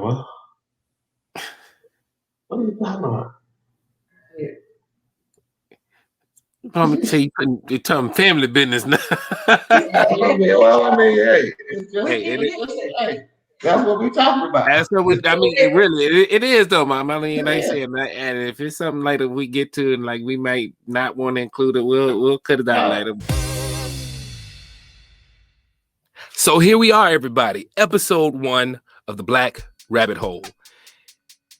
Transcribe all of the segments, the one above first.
What are you talking about? I'm gonna tell you talking family business now. Well, I mean, hey, that's what we talking about. That's what we. I mean, it is though, Mom. I mean, like I said, and if it's something later we get to, and like we might not want to include it, we'll cut it out later. So here we are, everybody. Episode 1 of the Black Rabbit Hole.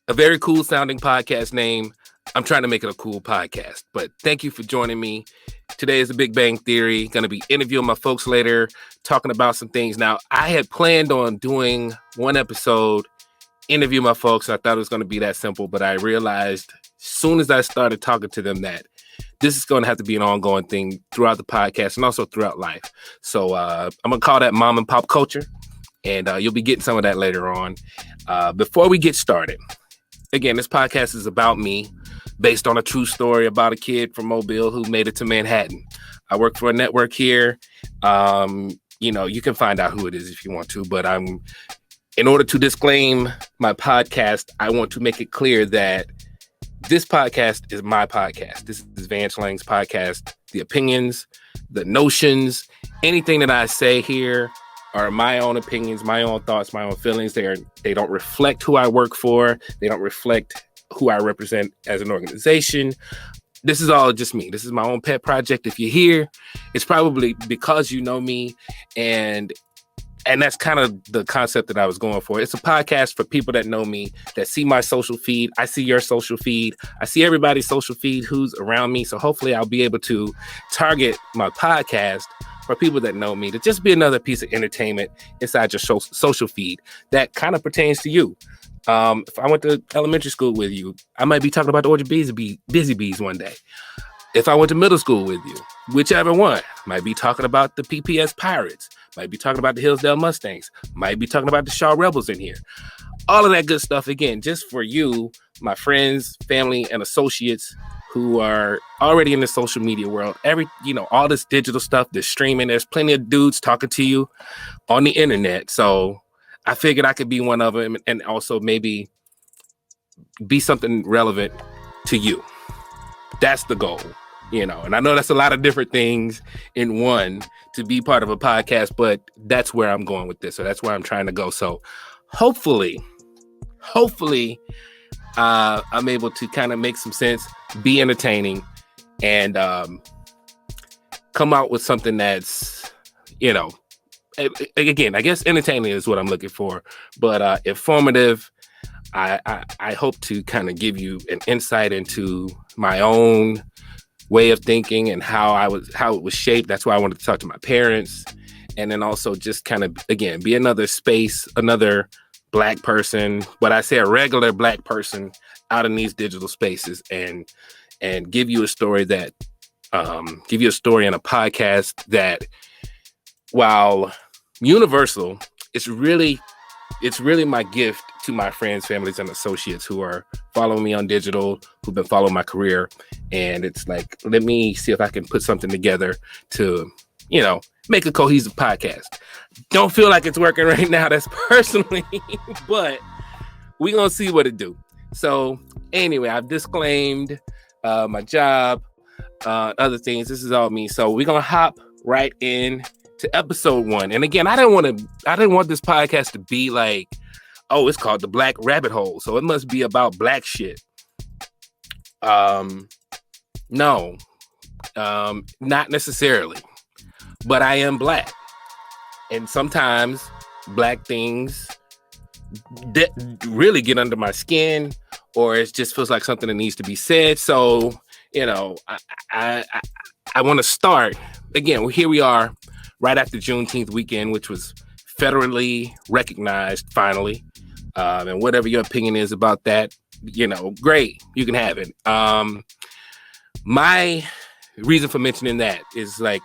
A very cool sounding podcast name. I'm trying to make it a cool podcast, but thank you for joining me. Today is the Big Bang Theory. Going to be interviewing my folks later, talking about some things. Now, I had planned on doing one episode, interview my folks. I thought it was going to be that simple, but I realized as soon as I started talking to them that this is going to have to be an ongoing thing throughout the podcast and also throughout life. So I'm going to call that mom and pop culture, and you'll be getting some of that later on. Before we get started, again, this podcast is about me, based on a true story about a kid from Mobile who made it to Manhattan. I work for a network here. You can find out who it is if you want to, but in order to disclaim my podcast, I want to make it clear that this podcast is my podcast. This is Vance Lang's podcast. The opinions, the notions, anything that I say here are my own opinions, my own thoughts, my own feelings. They don't reflect who I work for. They don't reflect who I represent as an organization. This is all just me. This is my own pet project. If you're here, it's probably because you know me, and that's kind of the concept that I was going for. It's a podcast for people that know me, that see my social feed. I see your social feed. I see everybody's social feed who's around me. So hopefully I'll be able to target my podcast for people that know me to just be another piece of entertainment inside your social feed that kind of pertains to you. If I went to elementary school with you, I might be talking about the Orchard Busy Bees one day. If I went to middle school with you, whichever one, might be talking about the PPS Pirates, might be talking about the Hillsdale Mustangs, might be talking about the Shaw Rebels in here. All of that good stuff, again, just for you, my friends, family, and associates who are already in the social media world. All this digital stuff, this streaming, there's plenty of dudes talking to you on the internet. So I figured I could be one of them and also maybe be something relevant to you. That's the goal, and I know that's a lot of different things in one to be part of a podcast, but that's where I'm going with this. So that's where I'm trying to go. So hopefully I'm able to kind of make some sense, be entertaining, and come out with something that's, again, I guess entertaining is what I'm looking for, but informative. I hope to kind of give you an insight into my own way of thinking and how it was shaped. That's why I wanted to talk to my parents, and then also just kind of, again, be another space, another Black person, but I say a regular Black person out in these digital spaces, and give you a story in a podcast that, while universal, it's really my gift to my friends, families, and associates who are following me on digital, who've been following my career. And it's like, let me see if I can put something together to, make a cohesive podcast. Don't feel like it's working right now. That's personally, but we're going to see what it do. So anyway, I've disclaimed my job, other things. This is all me. So we're going to hop right in to episode 1. And again, I didn't want this podcast to be like, oh, it's called the Black Rabbit Hole, so it must be about Black shit. No, not necessarily, but I am Black, and sometimes Black things really get under my skin, or it just feels like something that needs to be said. So, I want to start again. Here we are, right after Juneteenth weekend, which was federally recognized finally. And whatever your opinion is about that, great, you can have it. My reason for mentioning that is like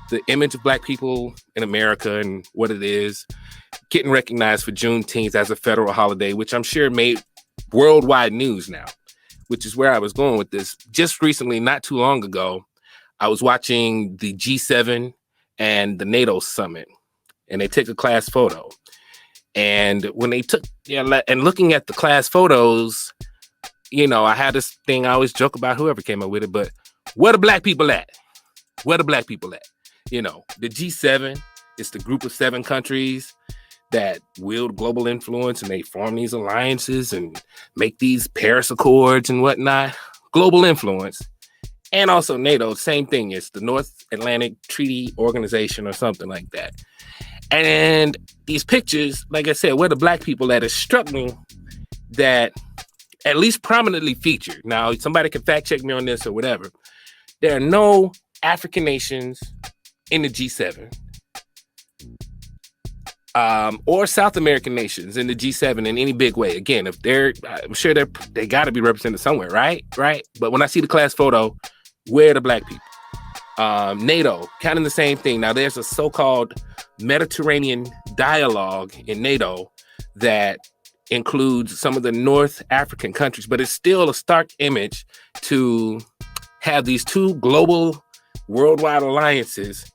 the image of Black people in America and what it is getting recognized for Juneteenth as a federal holiday, which I'm sure made worldwide news now, which is where I was going with this. Just recently, not too long ago, I was watching the G7 and the NATO summit, and they took a class photo. And when they took, and looking at the class photos, I had this thing I always joke about, whoever came up with it, but where the black people at? Where the black people at? The G7 is the group of 7 countries that wield global influence, and they form these alliances and make these Paris Accords and whatnot. Global influence. And also NATO, same thing. It's the North Atlantic Treaty Organization or something like that. And these pictures, like I said, where the black people at, is struck me that at least prominently featured. Now, somebody can fact check me on this or whatever. There are no African nations in the G7. Or South American nations in the G7 in any big way. Again, if I'm sure they got to be represented somewhere, right? But when I see the class photo, where are the black people? NATO, kind of the same thing. Now, there's a so-called Mediterranean dialogue in NATO that includes some of the North African countries, but it's still a stark image to have these 2 global worldwide alliances,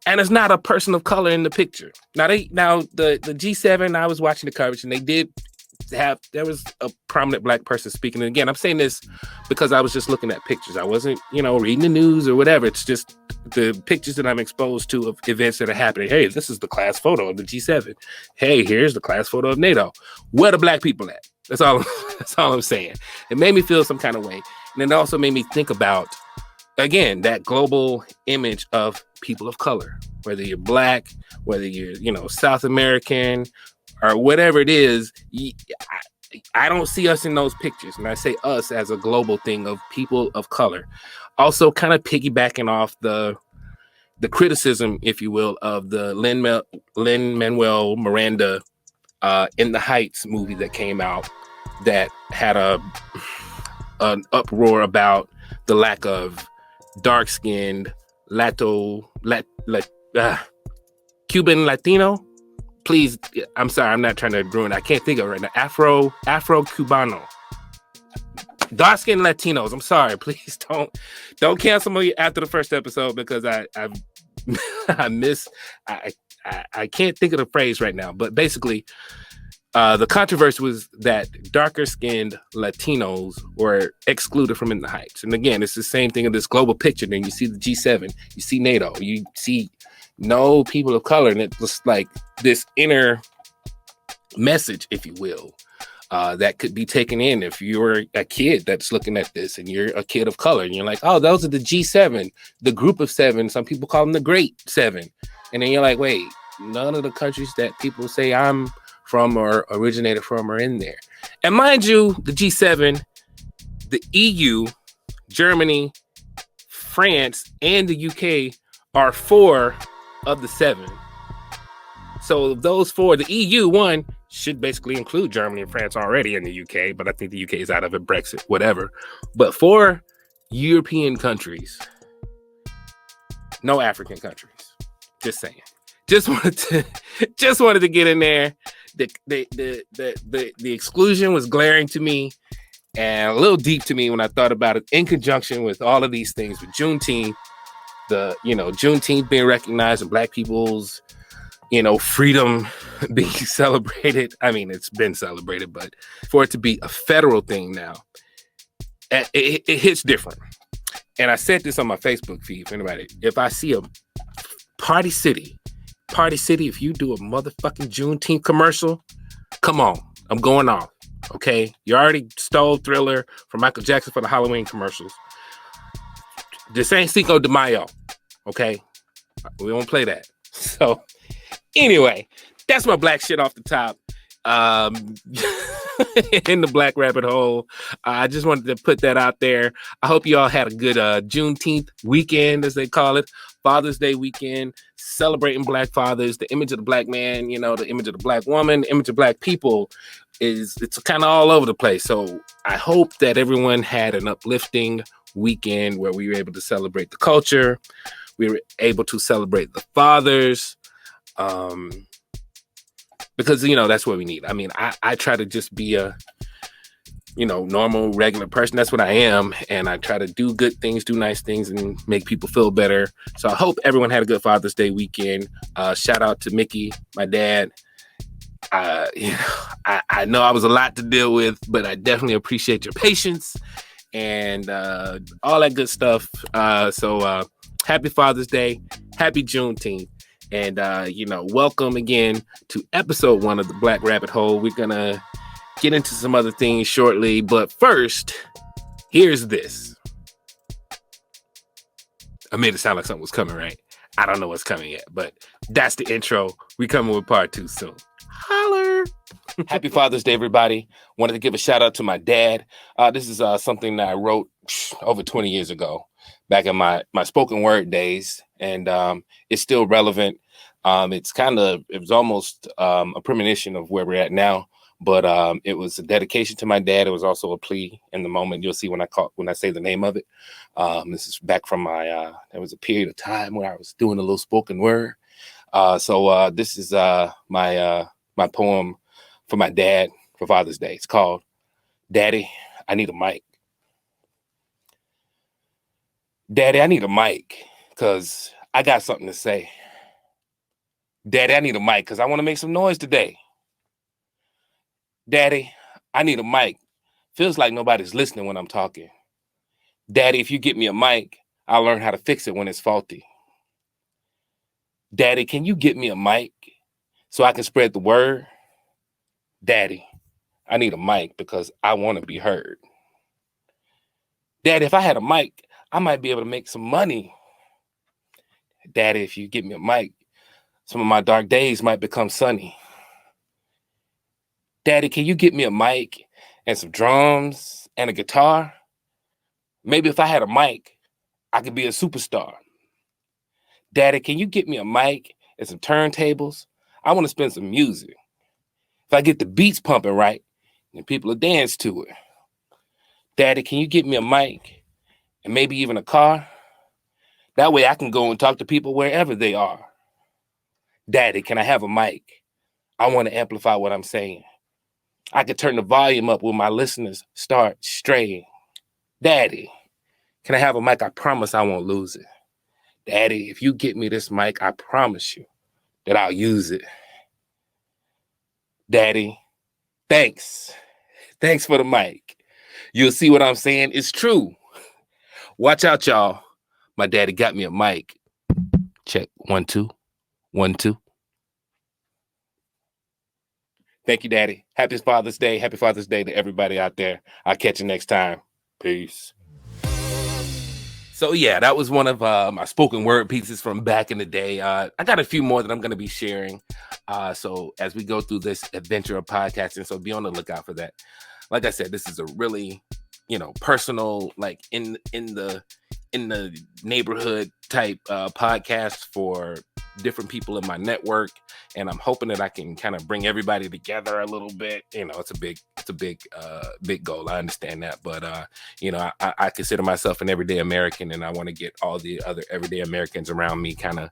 and it's not a person of color in the picture. Now the G7, I was watching the coverage, and there was a prominent black person speaking. And again, I'm saying this because I was just looking at pictures. I wasn't, reading the news or whatever. It's just the pictures that I'm exposed to of events that are happening. Hey, this is the class photo of the G7. Hey, here's the class photo of NATO. Where the black people at? That's all I'm saying. It made me feel some kind of way. And it also made me think about, again, that global image of people of color, whether you're black, whether you're, South American, or whatever it is. I don't see us in those pictures. And I say us as a global thing of people of color. Also kind of piggybacking off the criticism, if you will, of the Lin-Manuel Miranda In the Heights movie that came out that had an uproar about the lack of dark-skinned Cuban Latino. Please, I'm sorry, I'm not trying to ruin it. I can't think of it right now. Afro-Cubano. Dark-skinned Latinos. I'm sorry. Please don't cancel me after the first episode, because I can't think of the phrase right now. But basically, the controversy was that darker-skinned Latinos were excluded from In the Heights. And again, it's the same thing in this global picture. Then you see the G7, you see NATO, you see no people of color, and it was like this inner message, if you will, that could be taken in if you're a kid that's looking at this and you're a kid of color and you're like, oh, those are the G7, the group of 7. Some people call them the Great 7. And then you're like, wait, none of the countries that people say I'm from or originated from are in there. And mind you, the G7, the EU, Germany, France, and the UK are 4 of the 7. So those 4, the EU one should basically include Germany and France already in the UK, but I think the UK is out of it, Brexit, whatever. But 4 European countries, no African countries. Just saying. Just wanted to get in there. The exclusion was glaring to me and a little deep to me when I thought about it in conjunction with all of these things with Juneteenth. Juneteenth being recognized and black people's, freedom being celebrated. I mean, it's been celebrated, but for it to be a federal thing now, it hits different. And I said this on my Facebook feed for anybody. If I see a Party City, if you do a motherfucking Juneteenth commercial, come on, I'm going off. Okay, you already stole Thriller from Michael Jackson for the Halloween commercials. This ain't Cinco de Mayo, okay? We won't play that. So, anyway, that's my black shit off the top. In the Black Rabbit Hole. I just wanted to put that out there. I hope you all had a good Juneteenth weekend, as they call it. Father's Day weekend, celebrating black fathers, the image of the black man, the image of the black woman, the image of black people it's kind of all over the place. So I hope that everyone had an uplifting weekend where we were able to celebrate the culture. We were able to celebrate the fathers. Because, that's what we need. I mean, I try to just be a, normal, regular person. That's what I am. And I try to do good things, do nice things, and make people feel better. So I hope everyone had a good Father's Day weekend. Shout out to Mickey, my dad. I know I was a lot to deal with, but I definitely appreciate your patience and all that good stuff. So happy Father's Day, happy Juneteenth, and welcome again to episode 1 of the Black Rabbit Hole. We're gonna get into some other things shortly, but first, here's this. I made it sound like something was coming, right? I don't know what's coming yet, but that's the intro. We coming with part 2 soon. Holler! Happy Father's Day, everybody. Wanted to give a shout out to my dad. This is something that I wrote over 20 years ago, back in my spoken word days, and it's still relevant. It was almost a premonition of where we're at now, but it was a dedication to my dad. It was also a plea in the moment. You'll see when I say the name of it. This is back from there was a period of time where I was doing a little spoken word. So this is my poem for my dad for Father's Day. It's called Daddy, I Need a Mic. Daddy, I need a mic because I got something to say. Daddy, I need a mic because I want to make some noise today. Daddy, I need a mic. Feels like nobody's listening when I'm talking. Daddy, if you get me a mic, I'll learn how to fix it when it's faulty. Daddy, can you get me a mic so I can spread the word? Daddy, I need a mic because I want to be heard. Daddy, if I had a mic, I might be able to make some money. Daddy, if you get me a mic, some of my dark days might become sunny. Daddy, can you get me a mic and some drums and a guitar? Maybe if I had a mic, I could be a superstar. Daddy, can you get me a mic and some turntables? I want to spin some music. If I get the beats pumping right, then people will dance to it. Daddy, can you get me a mic and maybe even a car? That way I can go and talk to people wherever they are. Daddy, can I have a mic? I want to amplify what I'm saying. I could turn the volume up when my listeners start straying. Daddy, can I have a mic? I promise I won't lose it. Daddy, if you get me this mic, I promise you that I'll use it. Daddy, thanks. Thanks for the mic. You'll see what I'm saying. It's true. Watch out, y'all. My daddy got me a mic. Check 1 2 1 2. Thank you, Daddy. Happy Father's Day. Happy Father's Day to everybody out there. I'll catch you next time. Peace. So yeah, that was one of my spoken word pieces from back in the day. I got a few more that I'm going to be sharing. So as we go through this adventure of podcasting, so be on the lookout for that. Like I said, this is a really, personal, like in the neighborhood type podcast for different people in my network, and I'm hoping that I can kind of bring everybody together a little bit. It's a big goal. I understand that, but I consider myself an everyday American, and I want to get all the other everyday Americans around me kind of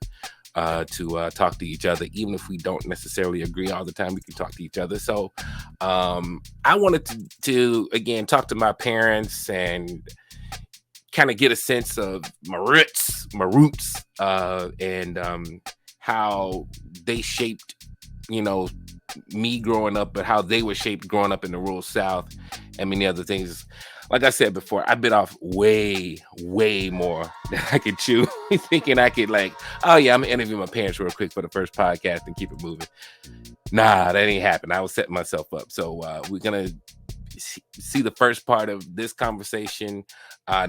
to talk to each other. Even if we don't necessarily agree all the time, we can talk to each other. So I wanted to again talk to my parents and kind of get a sense of my roots, and how they shaped, me growing up, but how they were shaped growing up in the rural South and many other things. Like I said before, I bit off way, way more than I could chew, thinking I could I'm gonna interview my parents real quick for the first podcast and keep it moving. Nah, that ain't happen. I was setting myself up. So we're gonna see the first part of this conversation.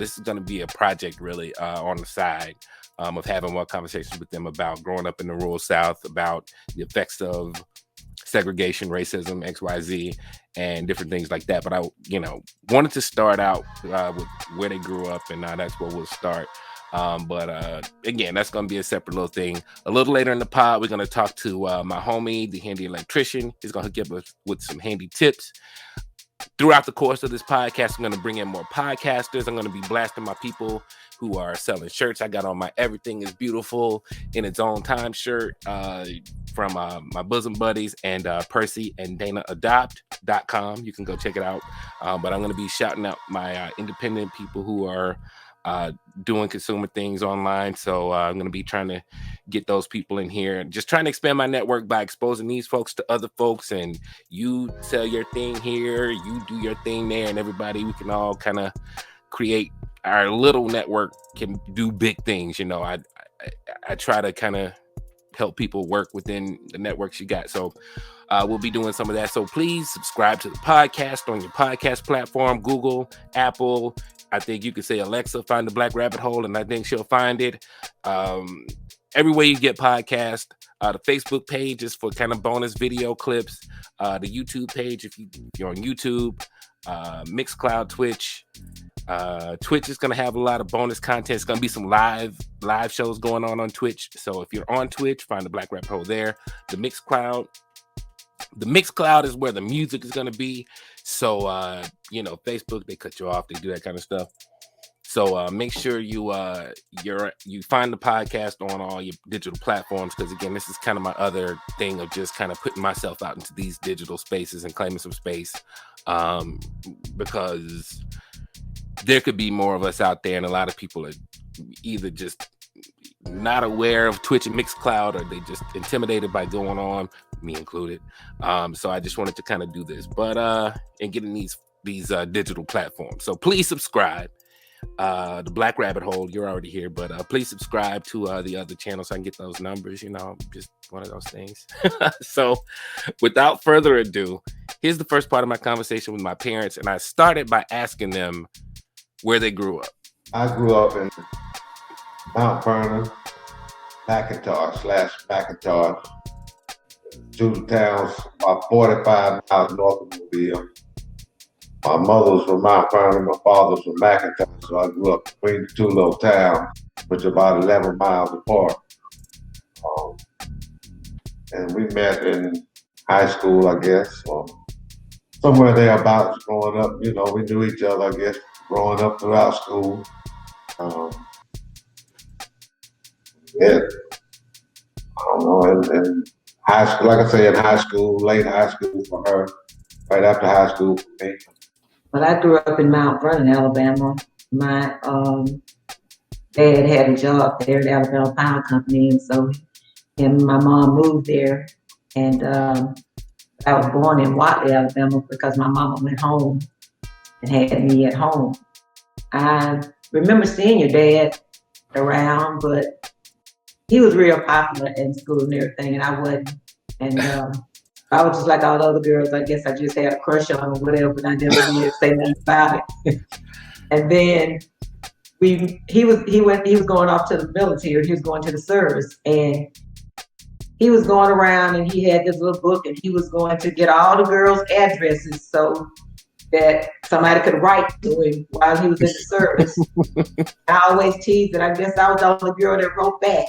This is gonna be a project really on the side. Of having more conversations with them about growing up in the rural South, about the effects of segregation, racism, XYZ, and different things like that. But I, wanted to start out with where they grew up, and that's where we'll start. But again, that's going to be a separate little thing. A little later in the pod, we're going to talk to my homie, the handy electrician. He's going to hook you up with some handy tips. Throughout the course of this podcast, I'm going to bring in more podcasters. I'm going to be blasting my people who are selling shirts. I got on my Everything is Beautiful in Its Own Time shirt from my bosom buddies and Percy and DanaAdopt.com. You can go check it out. But I'm going to be shouting out my independent people who are doing consumer things online. So I'm going to be trying to get those people in here and just trying to expand my network by exposing these folks to other folks. And you sell your thing here, you do your thing there, and everybody, we can all kind of create our little network can do big things. I try to kind of help people work within the networks you got. So we'll be doing some of that. So please subscribe to the podcast on your podcast platform, Google, Apple. I think you can say, Alexa, find the Black Rabbit Hole, and I think she'll find it. Everywhere you get podcast. The Facebook page is for kind of bonus video clips. The YouTube page, if you're on YouTube, Mixcloud, Twitch. Twitch is going to have a lot of bonus content. It's going to be some live shows going on Twitch. So if you're on Twitch, find the Black Rabbit Hole there. The Mixcloud is where the music is going to be. So, Facebook, they cut you off. They do that kind of stuff. So make sure you find the podcast on all your digital platforms. Because, again, this is kind of my other thing of just kind of putting myself out into these digital spaces and claiming some space. Because there could be more of us out there, and a lot of people are either just not aware of Twitch and Mixcloud, or they just intimidated by going on, me included. So I just wanted to kind of do this, but and getting these digital platforms. So please subscribe. The Black Rabbit Hole, you're already here, but please subscribe to the other channel so I can get those numbers. Just one of those things. So without further ado, here's the first part of my conversation with my parents, and I started by asking them where they grew up. I grew up in Mount Vernon, Macintosh. Two towns about 45 miles north of Mobile. My mother was from Mount Vernon, my father was from Macintosh, so I grew up between the two little towns, which are about 11 miles apart. And we met in high school, I guess, or somewhere thereabouts growing up. We knew each other, I guess, growing up throughout school. Yeah. I don't know, in high school, like I say, in high school, late high school for her, right after high school for me. Well, I grew up in Mount Vernon, Alabama. My dad had a job there at Alabama Power Company, and so him and my mom moved there. And I was born in Watley, Alabama, because my mama went home and had me at home. I remember seeing your dad around, but he was real popular in school and everything, and I wasn't. And I was just like all the other girls. I guess I just had a crush on him or whatever, but I never did say nothing about it. And then he was going off to the military. He was going to the service, and he was going around, and he had this little book, and he was going to get all the girls' addresses so that somebody could write to him while he was in the service. I always teased that I guess I was the only girl that wrote back.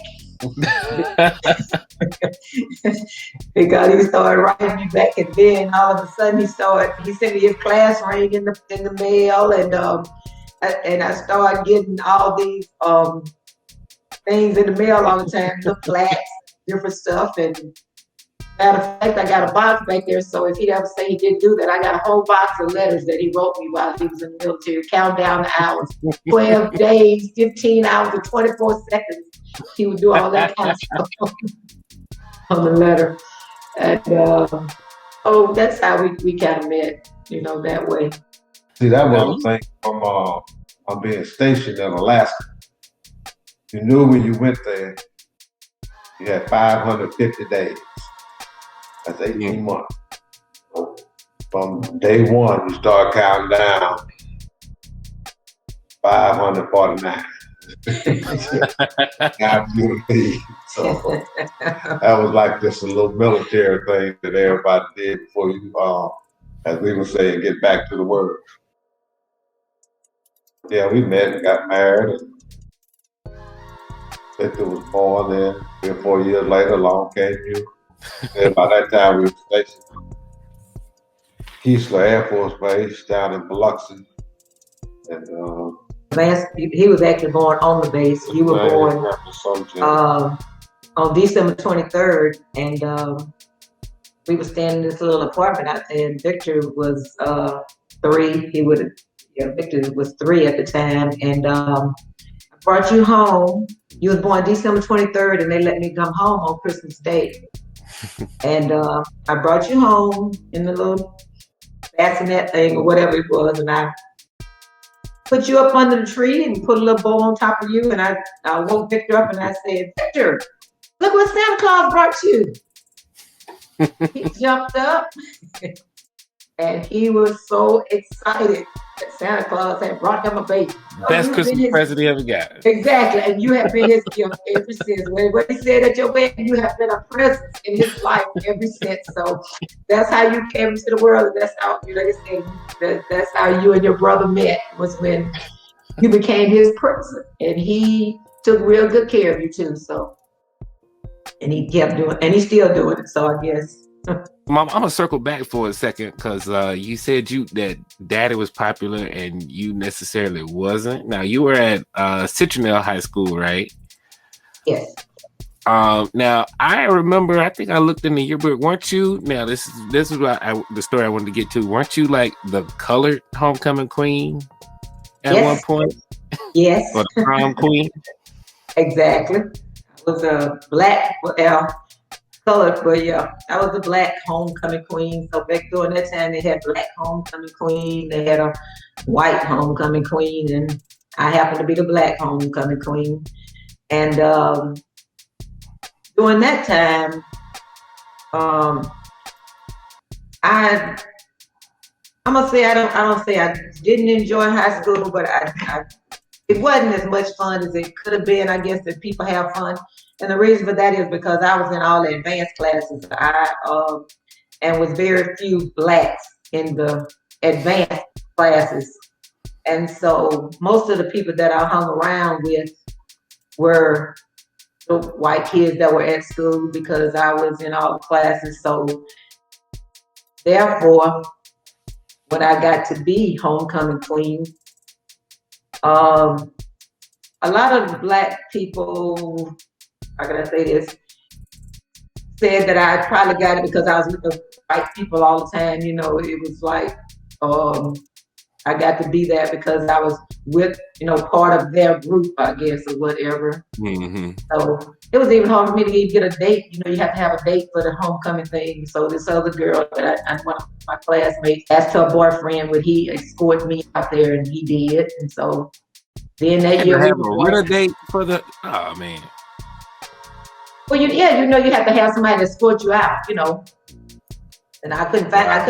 Because he started writing me back, and then all of a sudden he sent me his class ring in the mail, and I started getting all these things in the mail all the time, the plaques, different stuff. And matter of fact, I got a box back there, so if he'd ever say he didn't do that, I got a whole box of letters that he wrote me while he was in the military, count down the hours, 12 days, 15 hours, and 24 seconds. He would do all that kind of stuff on the letter. And that's how we kind of met, that way. See, that was the thing from being stationed in Alaska. You knew when you went there, you had 550 days. That's 18 months. So from day one, you start counting down 549. After you leave. So that was like just a little military thing that everybody did before you, as we would say, get back to the work. Yeah, we met and got married, and Victor was born. Then 3 or 4 years later, along came you. And by that time, we were stationed Keesler Air Force Base down in Biloxi, and he was actually born on the base. You were born on December 23rd, and we were staying in this little apartment out there. And Victor was 3. Victor was 3 at the time, and brought you home. You was born December 23rd, and they let me come home on Christmas Day. And I brought you home in the little bassinet thing or whatever it was, and I put you up under the tree and put a little bow on top of you, and I woke Victor up and I said, Victor, look what Santa Claus brought you. He jumped up and he was so excited that Santa Claus had brought him a baby. Best Christmas present he ever got. Exactly, and you have been his gift ever since. When he said at your wedding, you have been a presence in his life ever since. So that's how you came into the world. And that's how, that's how you and your brother met, was when you became his present. And he took real good care of you too. So, and he kept doing, and he's still doing it. So I guess. Mom, I'm gonna circle back for a second because you said that Daddy was popular and you necessarily wasn't. Now you were at Citronelle High School, right? Yes. Now I remember. I think I looked in the yearbook. Weren't you? Now this is what the story I wanted to get to. Weren't you like the colored homecoming queen at one point? Yes. Or the prom queen? Exactly. I was a black. Colored, but yeah, I was the black homecoming queen. So back during that time, they had black homecoming queen, they had a white homecoming queen, and I happened to be the black homecoming queen. And during that time, I'm gonna say I don't say I didn't enjoy high school, but it wasn't as much fun as it could have been. I guess that people have fun. And the reason for that is because I was in all the advanced classes. And was very few blacks in the advanced classes. And so most of the people that I hung around with were the white kids that were at school because I was in all the classes. So therefore, when I got to be homecoming queen, a lot of the black people, how can I say this, said that I probably got it because I was with the white people all the time. You know, it was like I got to be that because I was with, part of their group, I guess, or whatever. Mm-hmm. So it was even hard for me to even get a date. You have to have a date for the homecoming thing. So this other girl that one of my classmates asked her boyfriend would he escort me out there, and he did. And so then that year have a real date for the man. Well, you have to have somebody to escort you out, And I couldn't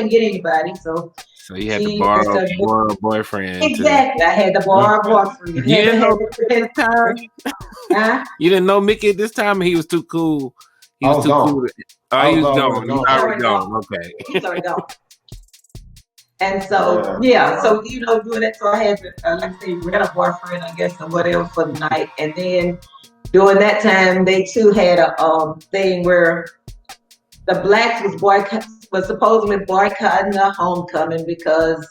get anybody, so you had to borrow a boyfriend. Exactly, I had to borrow a boyfriend. You didn't know this time. Huh? You didn't know Mickey at this time, and he was too cool. He was too cool. Oh, he was gone. He was already gone. Okay. He's already gone. And so, so doing that, so I had to, rent a boyfriend, I guess, or whatever for the night, and then. During that time, they too had a thing where the blacks was supposedly boycotting the homecoming because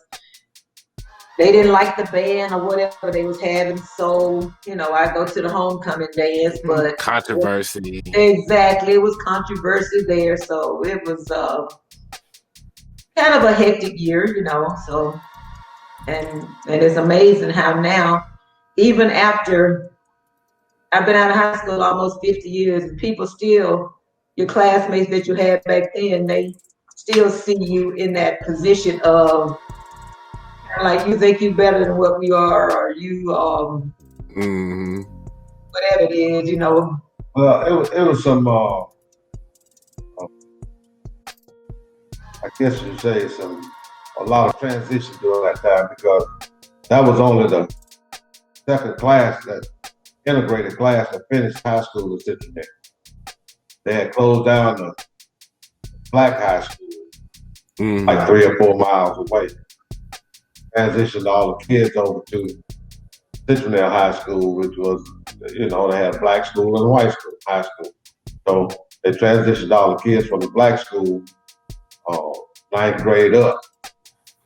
they didn't like the band or whatever they was having. So, I go to the homecoming dance, but controversy. Exactly, it was controversy there. So it was kind of a hectic year, So, and it's amazing how now, even after. I've been out of high school almost 50 years, and people still, your classmates that you had back then, they still see you in that position of like you think you're better than what we are, or you, whatever it is, Well, it was some, I guess you'd say a lot of transition during that time because that was only the second class integrated class that finished high school in Citronelle. They had closed down the black high school, like 3 or 4 miles away. Transitioned all the kids over to Citronelle High School, which was, they had black school and white school, high school. So they transitioned all the kids from the black school, 9th grade up,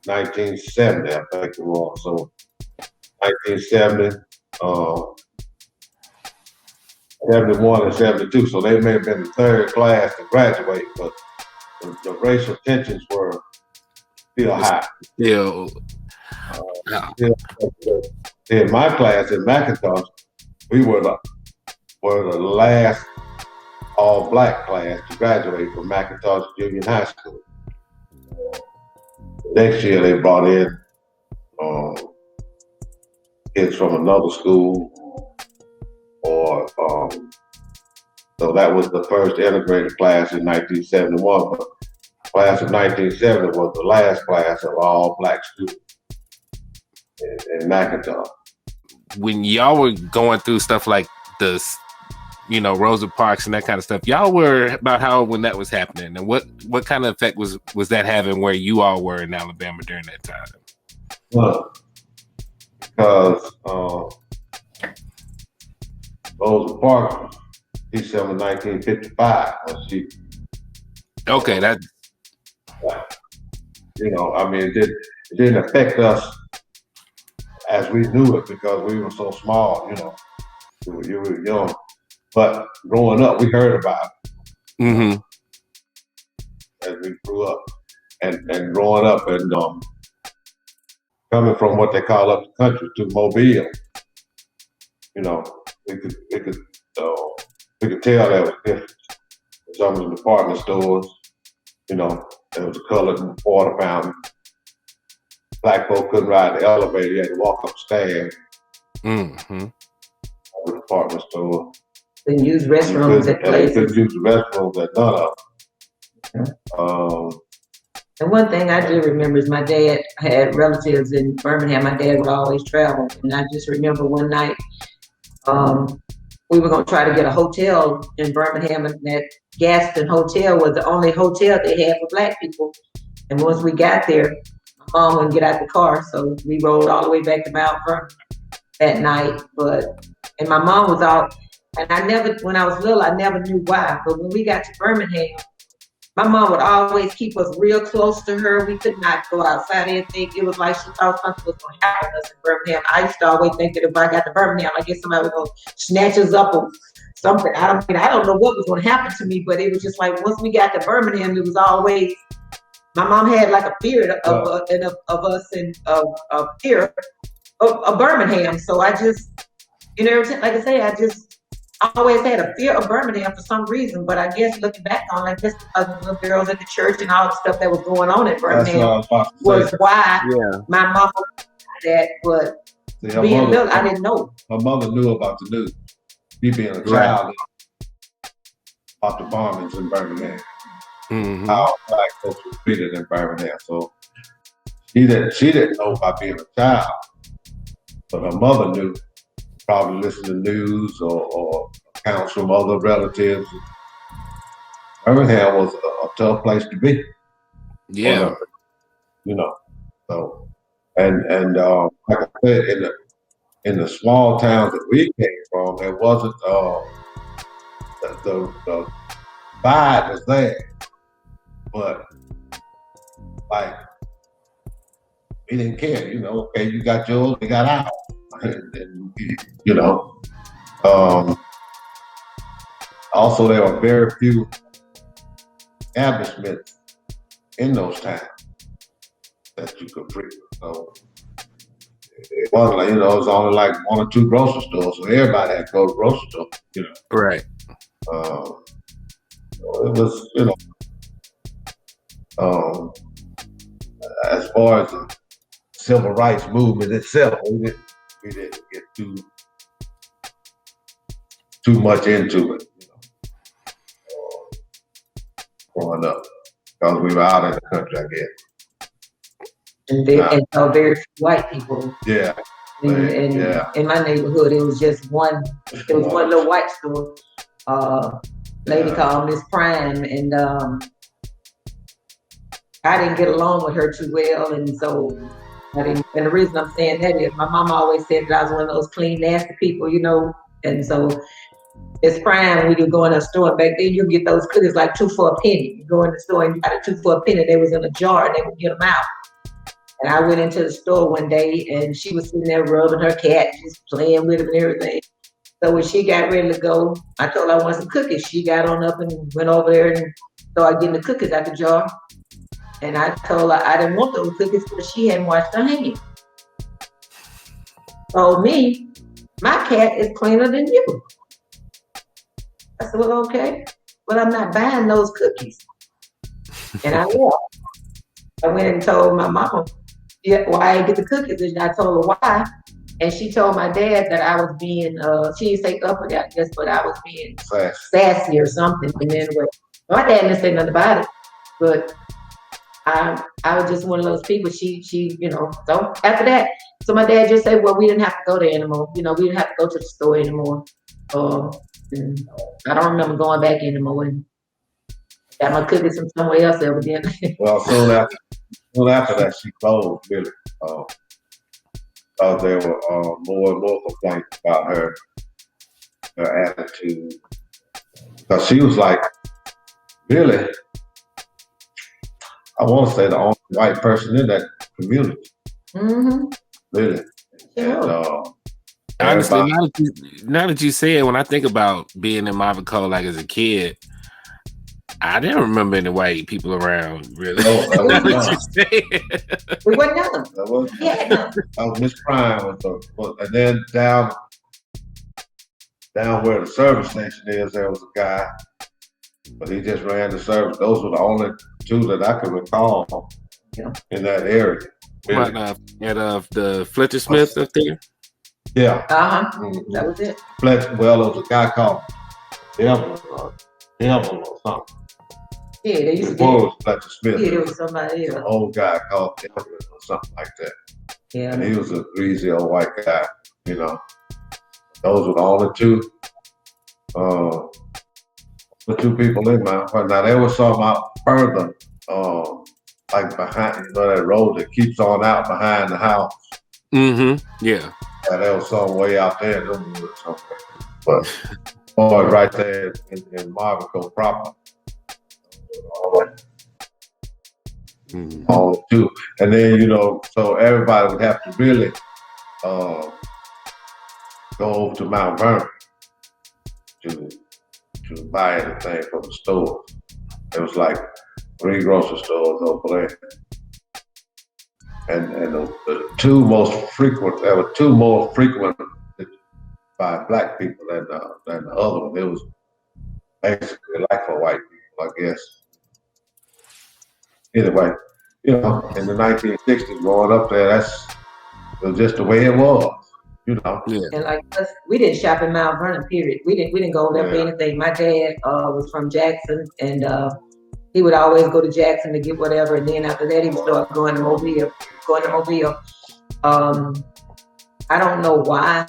1970, I think it was. So 1970, 71 and 72, so they may have been the third class to graduate, but the racial tensions were still high. In In my class in McIntosh, we were the last all-black class to graduate from McIntosh Junior High School. Next year, they brought in kids from another school, or so that was the first integrated class in 1971. But the class of 1970 was the last class of all black students in McIntosh. When y'all were going through stuff like this, Rosa Parks and that kind of stuff, y'all were about how old when that was happening, and what kind of effect was that having where you all were in Alabama during that time? Well, because Rosa Parks, December 1955, when she. Okay, that. It didn't affect us as we knew it because we were so small. You were young. But growing up, we heard about it. Mm-hmm. As we grew up, and growing up, and coming from what they call up the country to Mobile, we could tell there was difference. In some of the department stores, there was a colored water fountain. Black folk couldn't ride the elevator; you had to walk upstairs. Mm-hmm. The department store. Couldn't use restrooms at places. Couldn't use the restrooms at none of them. And one thing I do remember is my dad had relatives in Birmingham. My dad would always travel. And I just remember one night, we were going to try to get a hotel in Birmingham, and that Gaston Hotel was the only hotel they had for black people. And once we got there, my mom wouldn't get out the car. So we rode all the way back to Mount Vernon that night. And my mom was out. And when I was little, I never knew why. But when we got to Birmingham, my mom would always keep us real close to her. We could not go outside and think. It was like she thought something was going to happen to us in Birmingham. I used to always think that if I got to Birmingham, I guess somebody was going to snatch us up or something. I don't know what was going to happen to me, but it was just like once we got to Birmingham, it was always, my mom had like a fear of us and a fear of Birmingham. So I just, like I say, I always had a fear of Birmingham for some reason, but I guess looking back on it, just because of the little girls at the church and all the stuff that was going on in Birmingham was why my mom that. But being little, I didn't know. My mother knew about the news. She being a child about the bombings in Birmingham, how black folks were treated in Birmingham. So she didn't know about being a child, but her mother knew. Probably listen to news or accounts from other relatives. Birmingham was a tough place to be. Yeah. So and like I said, in the small towns that we came from, it wasn't the vibe was there, but like we didn't care. Okay, you got yours, we got ours. And, also there were very few establishments in those towns that you could frequent. So it wasn't like, it was only like one or two grocery stores, so everybody had to go to the grocery store, Right. It was, as far as the civil rights movement itself, we didn't get too much into it, growing up, because we were out in the country, I guess. And so very few white people. Yeah. And in my neighborhood, it was just one little white store. Lady called Miss Prime, and I didn't get along with her too well, and so and the reason I'm saying that is my mom always said that I was one of those clean, nasty people, and so Miss Prime, when you go in a store, and back then you get those cookies like 2 for a penny. You go in the store and you got a 2 for a penny. They was in a jar and they would get them out. And I went into the store one day and she was sitting there rubbing her cat, just playing with him and everything. So when she got ready to go, I told her I want some cookies. She got on up and went over there and started getting the cookies out the jar. And I told her I didn't want those cookies because she hadn't washed her hands. So me, my cat is cleaner than you. I said, well, okay, but I'm not buying those cookies. And I left. I went and told my mama, yeah, why I didn't get the cookies, and I told her why. And she told my dad that I was being, she didn't say up with that, I guess, but I was being sassy or something. And anyway, my dad didn't say nothing about it, but I was just one of those people. She, so after that, so my dad just said, well, we didn't have to go there anymore. We didn't have to go to the store anymore. And I don't remember going back anymore. And got my cookies from somewhere else evidently. Well, soon after that, she closed, really. Because there were more and more complaints about her attitude. Because she was like, really, I want to say the only white person in that community. Mm-hmm. Really. Sure. And, honestly, now that you say it, when I think about being in Marvin Cole, like as a kid, I didn't remember any white people around, really. No, that was we wasn't none. That was Yeah, no. Miss Prime and then down where the service station is, there was a guy, but he just ran the service. Those were the only two that I could recall in that area. Really. At the Fletcher Smith up there? Yeah. Mm-hmm. That was it. Fletcher, well, there was a guy called Devil or something. Yeah, they used to be. Fletcher Smith. Yeah, there was somebody else. An old guy called Devil or something like that. Yeah. And he was a greasy old white guy, Those were the only two. The two people in my part. Now there was some out further, like behind, that road that keeps on out behind the house. Mm-hmm. Yeah. There was some way out there in the woods somewhere. But right there in Marvin Cole proper. All two. And then, so everybody would have to really go over to Mount Vernon to buy anything from the stores. It was like 3 grocery stores over there. And the two most frequent, there were 2 more frequent by black people than the other one. It was basically like for white people, I guess. Anyway, in the 1960s, growing up there, it was just the way it was, Yeah. And like us, we didn't shop in Mount Vernon, period. We didn't go there for anything. My dad was from Jackson, and he would always go to Jackson to get whatever, and then after that he would start going to Mobile. I don't know why,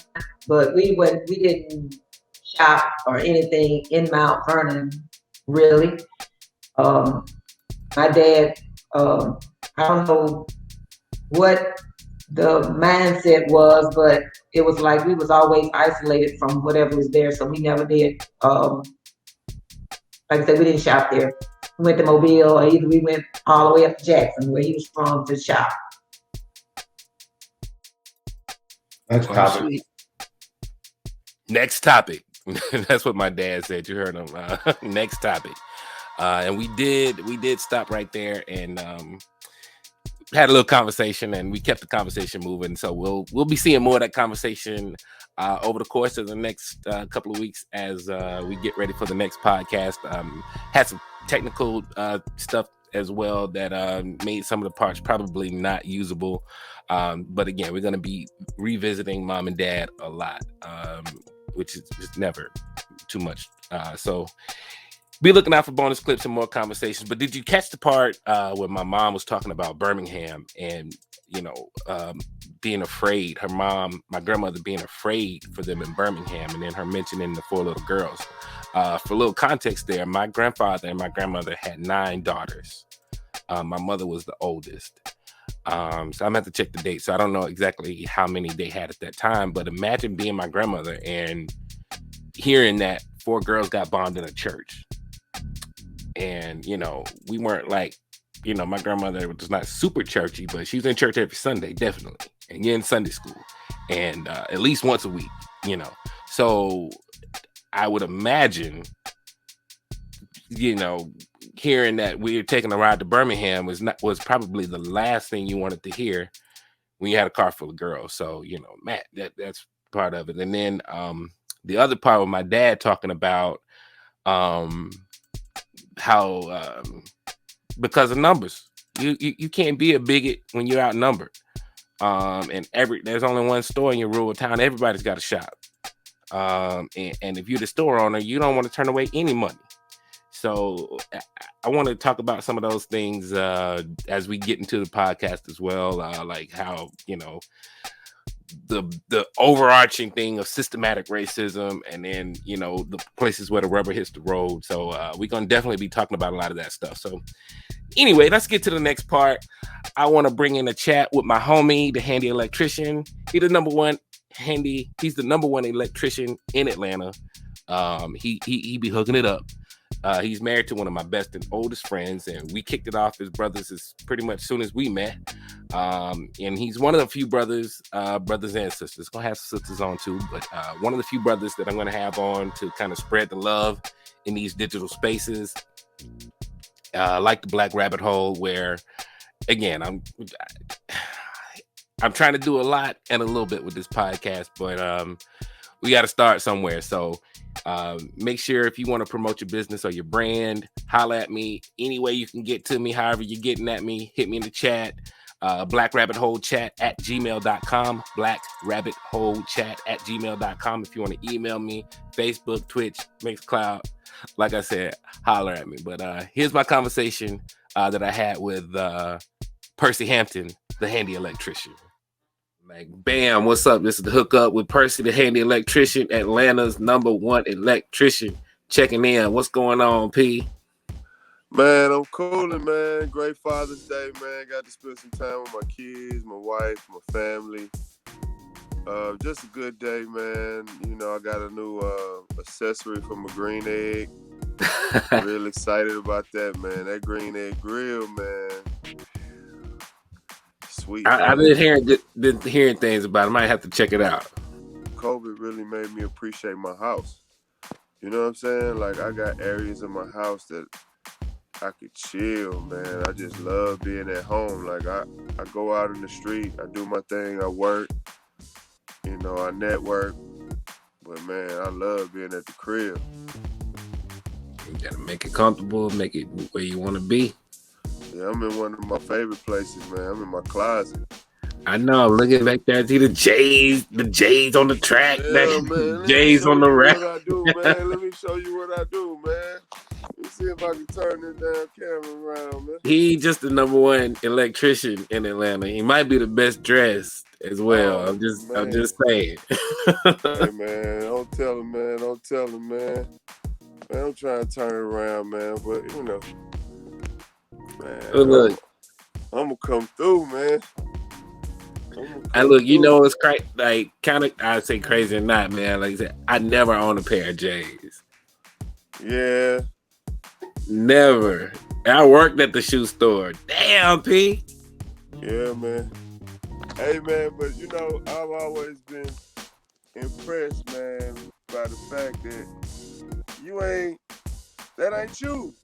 but we didn't shop or anything in Mount Vernon, really. My dad, I don't know what the mindset was, but it was like we was always isolated from whatever was there, so we never did. Like I said, we didn't shop there. We went to Mobile, or either we went all the way up to Jackson, where he was from, to shop. Next topic. That's what my dad said. You heard him. Next topic. And we did stop right there and had a little conversation, and we kept the conversation moving. So we'll be seeing more of that conversation over the course of the next couple of weeks as we get ready for the next podcast. Had some technical stuff as well that made some of the parts probably not usable. But again, we're going to be revisiting Mom and Dad a lot, which is just never too much. So be looking out for bonus clips and more conversations. But did you catch the part where my mom was talking about Birmingham and, being afraid, my grandmother being afraid for them in Birmingham, and then her mentioning the 4 little girls? For a little context there, my grandfather and my grandmother had 9 daughters. My mother was the oldest. So I'm gonna have to check the date. So I don't know exactly how many they had at that time, but imagine being my grandmother and hearing that 4 girls got bombed in a church. And, we weren't like, my grandmother was not super churchy, but she was in church every Sunday, definitely. And you're in Sunday school and at least once a week, So I would imagine, hearing that we were taking a ride to Birmingham was probably the last thing you wanted to hear when you had a car full of girls. So, Matt, that's part of it. And then the other part with my dad talking about how because of numbers, you can't be a bigot when you're outnumbered. And there's only one store in your rural town. Everybody's got a shop. And if you're the store owner, you don't want to turn away any money. So I want to talk about some of those things as we get into the podcast as well, like how, the overarching thing of systematic racism, and then, the places where the rubber hits the road. So we're going to definitely be talking about a lot of that stuff. So anyway, let's get to the next part. I want to bring in a chat with my homie, the handy electrician. He's the number one electrician in Atlanta. He be hooking it up. He's married to one of my best and oldest friends, and we kicked it off as brothers as pretty much soon as we met. And he's one of the few brothers and sisters. Gonna have sisters on too, but one of the few brothers that I'm gonna have on to kind of spread the love in these digital spaces, like the Black Rabbit Hole, where again I'm trying to do a lot and a little bit with this podcast, but we got to start somewhere. So make sure if you want to promote your business or your brand, holla at me any way you can get to me. However you're getting at me, hit me in the chat. blackrabbitholechat at gmail.com. blackrabbitholechat at gmail.com. If you want to email me, Facebook, Twitch, Mixcloud, like I said, holler at me. But here's my conversation that I had with Percy Hampton, the handy electrician. Like, bam, what's up? This is the hookup with Percy, the handy electrician, Atlanta's number one electrician. Checking in. What's going on, P? Man, I'm coolin', man. Great Father's Day, man. Got to spend some time with my kids, my wife, my family. Just a good day, man. I got a new accessory from a green egg. Real excited about that, man. That green egg grill, man. Sweet. I've been hearing things about it. I might have to check it out. COVID really made me appreciate my house. You know what I'm saying? Like, I got areas in my house that I could chill, man. I just love being at home. Like, I go out in the street, I do my thing, I work, I network. But, man, I love being at the crib. You gotta make it comfortable, make it where you want to be. Yeah, I'm in one of my favorite places, man. I'm in my closet. I know. I'm looking back there, I see the J's on the track, man. J's on the rack. What I do, man. Let me show you what I do, man. Let's see if I can turn this damn camera around, man. He just the number one electrician in Atlanta. He might be the best dressed as well. I'm just saying. Hey, man, don't tell him, man. Man, I'm trying to turn it around, man, but man, look, I'm gonna come through, man. Look, it's crazy. Like, kind of, I'd say crazy or not, man. Like I said, I never owned a pair of J's. Yeah. Never. I worked at the shoe store. Damn, P. Yeah, man. Hey, man, but I've always been impressed, man, by the fact that that ain't you.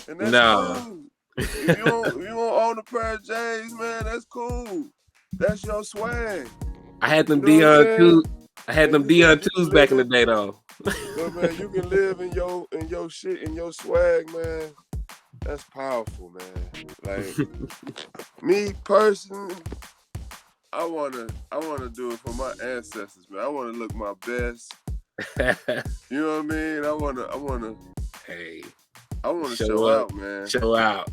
And that's cool. If you don't own a pair of J's, man, that's cool. That's your swag. I had them Dion 2s. I had them Dion 2s back in the day, though. But man, you can live in your shit, in your swag, man. That's powerful, man. Like, me personally, I wanna do it for my ancestors, man. I wanna look my best. You know what I mean? I wanna. Hey. I want to show out, man. Show out.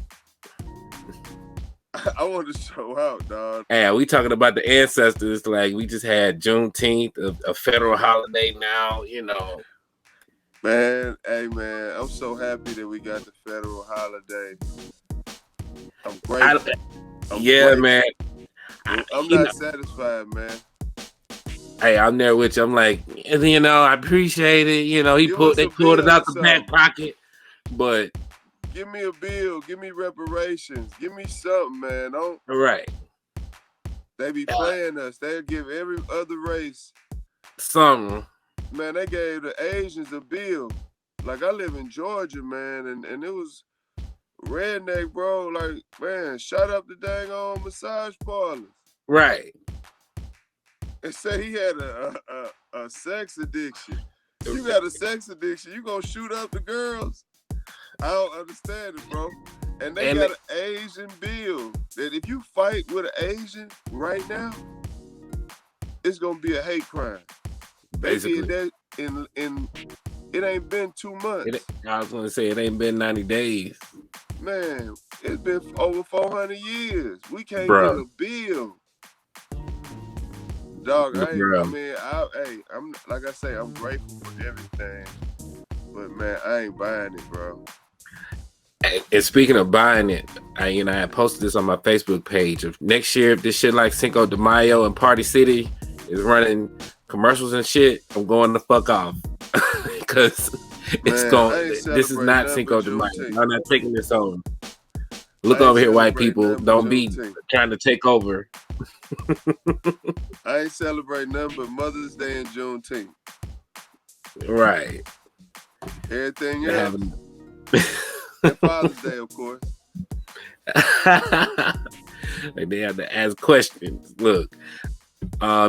I want to show out, dog. Hey, we talking about the ancestors. Like, we just had Juneteenth, a federal holiday now, Man, hey, man, I'm so happy that we got the federal holiday. I'm grateful. Grateful. Man. I'm not satisfied, man. Hey, I'm there with you. I'm like, I appreciate it. They pulled it out the back pocket. But give me a bill, give me reparations, give me something, man. Right. They be playing us. They'll give every other race something. Man, they gave the Asians a bill. Like, I live in Georgia, man, and it was redneck, bro. Like, man, shut up the dang on massage parlors. Right. and say he had a sex addiction. You got a sex addiction, you gonna shoot up the girls? I don't understand it, bro. And they got an Asian bill that if you fight with an Asian right now, it's gonna be a hate crime. Basically, they did that in it ain't been 2 months. I was gonna say it ain't been 90 days. Man, it's been over 400 years. We can't Bruh. get a bill. Dog, I'm like I say, I'm grateful for everything. But man, I ain't buying it, bro. And speaking of buying it, I posted this on my Facebook page. If next year, if this shit like Cinco de Mayo and Party City is running commercials and shit, I'm going the fuck off. Because this is not Cinco de Mayo. I'm not taking this over. Look over here, white people. Don't be trying to take over. I ain't celebrating nothing but Mother's Day and Juneteenth. Right. Everything else. And Father's Day, of course. Like they have to ask questions. Look,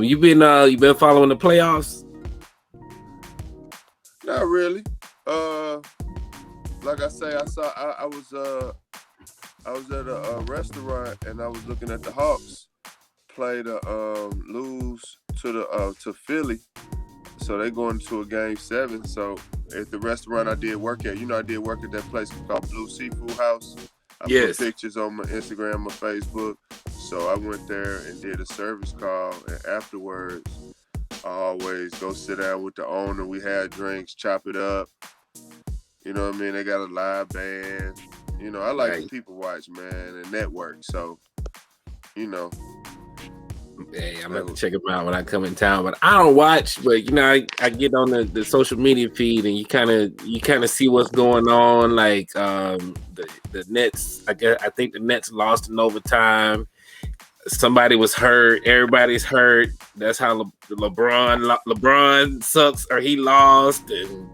you been following the playoffs? Not really. Like I say, I was at a restaurant and I was looking at the Hawks play to lose to Philly. So they going to a game 7. So at the restaurant I did work at, I did work at that place called Blue Seafood House. I put pictures on my Instagram or Facebook. So I went there and did a service call, and afterwards I always go sit down with the owner. We had drinks, chop it up. You know what I mean? They got a live band. I like to people watch, man, and network. So, Hey, I'm going to check them out when I come in town. But I don't watch, but I get on the social media feed and you kind of see what's going on. Like the Nets, I think the Nets lost in overtime. Somebody was hurt. Everybody's hurt. That's how LeBron sucks, or he lost. And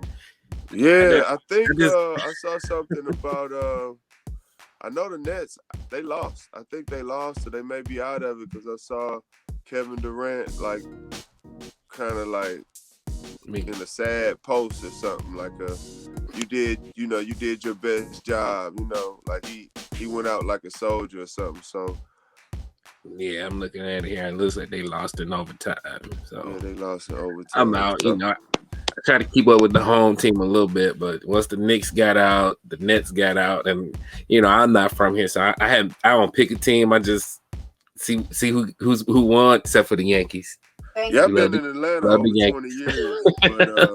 I think I saw something about. I know the Nets, they lost. I think they lost, so they may be out of it because I saw Kevin Durant kind of in a sad post or something you did your best job. Like he went out like a soldier or something. So. Yeah, I'm looking at it here. It looks like they lost in overtime. So yeah, they lost in overtime. I'm out. I try to keep up with the home team a little bit, but once the Knicks got out, the Nets got out, and I'm not from here, so I don't pick a team. I just see who won, except for the Yankees. Yeah, I've been in Atlanta over 20 years, but let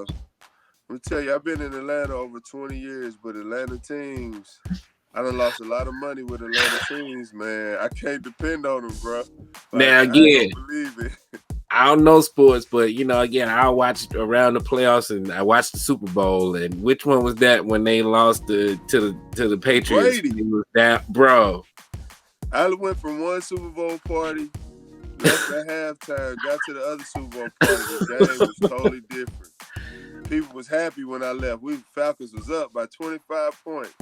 me tell you, I've been in Atlanta over 20 years, but Atlanta teams, I done lost a lot of money with Atlanta teams, man. I can't depend on them, bro. Now again, I don't believe it. I don't know sports, but again, I watched around the playoffs and I watched the Super Bowl. And which one was that when they lost to the Patriots? Brady. It was that, bro. I went from one Super Bowl party, left at halftime, got to the other Super Bowl party. The game was totally different. People was happy when I left. Falcons was up by 25 points.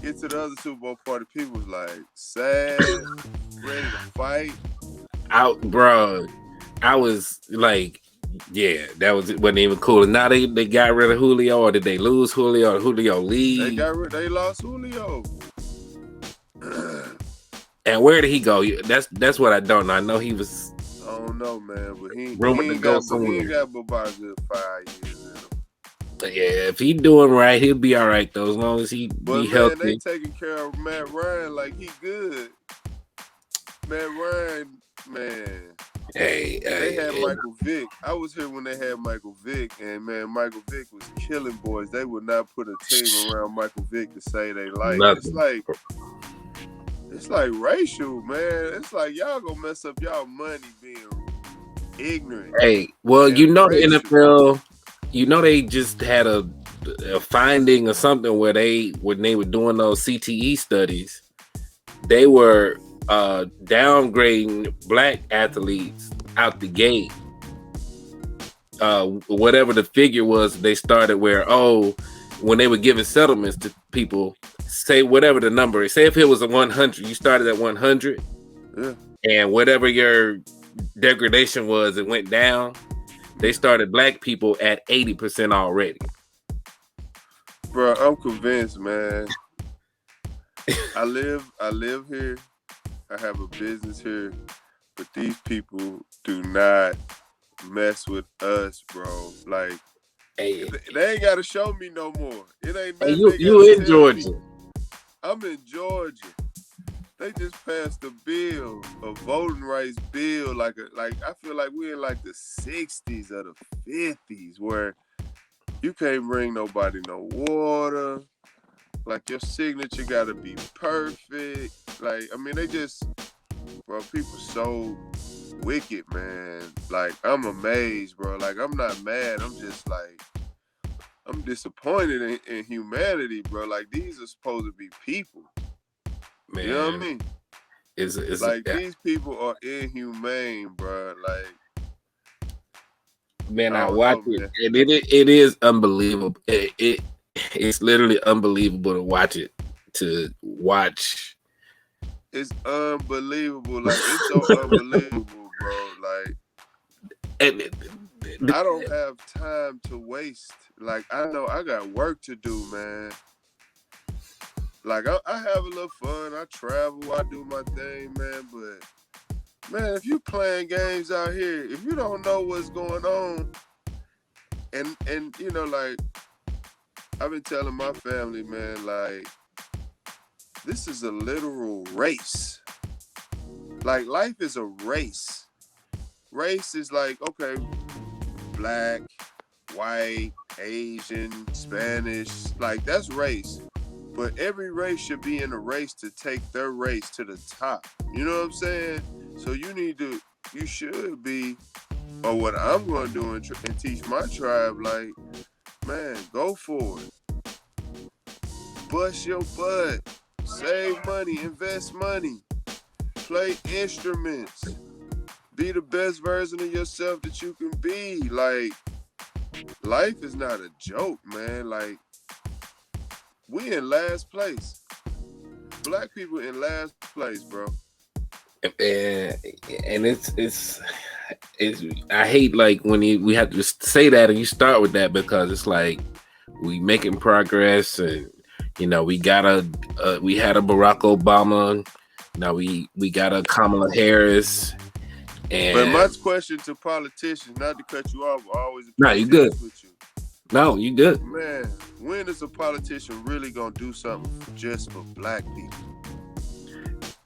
Get to the other Super Bowl party, people was like sad, ready to fight. Out, bro. I was like, yeah, that wasn't even cool. And now they got rid of Julio, or did they lose Julio, or Julio leave? They lost Julio. And where did he go? That's what I don't know. I know he was. I don't know, man, but he rumored to go somewhere. He ain't got about a good 5 years in him. Yeah, if he doing right, he'll be all right though, as long as he be healthy. But man, they taking care of Matt Ryan like he good. Matt Ryan, man. They had Michael Vick. I was here when they had Michael Vick, and man, Michael Vick was killing boys. They would not put a team around Michael Vick to say they like. It's like racial, man. It's like y'all gonna mess up y'all money being ignorant. Hey, well, the racial. NFL, they just had a finding or something where when they were doing those CTE studies, they were downgrading black athletes out the gate. Whatever the figure was, they started when they were giving settlements to people, say whatever the number is. Say if it was a 100, you started at 100, yeah, and whatever your degradation was, it went down. They started black people at 80% already. Bro, I'm convinced, man. I live here. I have a business here, but these people do not mess with us, bro. Like, Hey, they ain't got to show me no more. It ain't hey, nothing they you got to in tell Georgia? me. I'm in Georgia. They just passed a bill, a voting rights bill, like I feel like we're in like the 60s or the 50s, where you can't bring nobody no water. Like, your signature gotta be perfect. Like, I mean, they just, bro, people so wicked, man. Like, I'm amazed, bro. Like, I'm not mad. I'm just like, I'm disappointed in humanity, bro. Like, these are supposed to be people. Man, you know what I mean? It's Like, these people are inhumane, bro. Like, man, I don't watch know, it, man. and it is unbelievable. It's literally unbelievable to watch it. It's unbelievable. Like, it's so unbelievable, bro. Like, I don't have time to waste. Like, I know I got work to do, man. Like, I have a little fun. I travel. I do my thing, man. But, man, if you playing games out here, if you don't know what's going on, and you know, like, I've been telling my family, man, like, this is a literal race. Like, life is a race. Race is like, okay, black, white, Asian, Spanish, like, that's race. But every race should be in a race to take their race to the top. You know what I'm saying? So you should be, or what I'm going to do and teach my tribe, like, man, go for it. Bust your butt. Save money, invest money, play instruments, be the best version of yourself that you can be. Like, life is not a joke, man. Like, we in last place. Black people in last place, bro. And it's I hate, like, when we have to say that and you start with that, because it's like we making progress, and you know, we had a Barack Obama, now we got a Kamala Harris. And but my question to politicians, not to cut you off, I always you good. With you. No, you good. Man, when is a politician really gonna do something just for black people?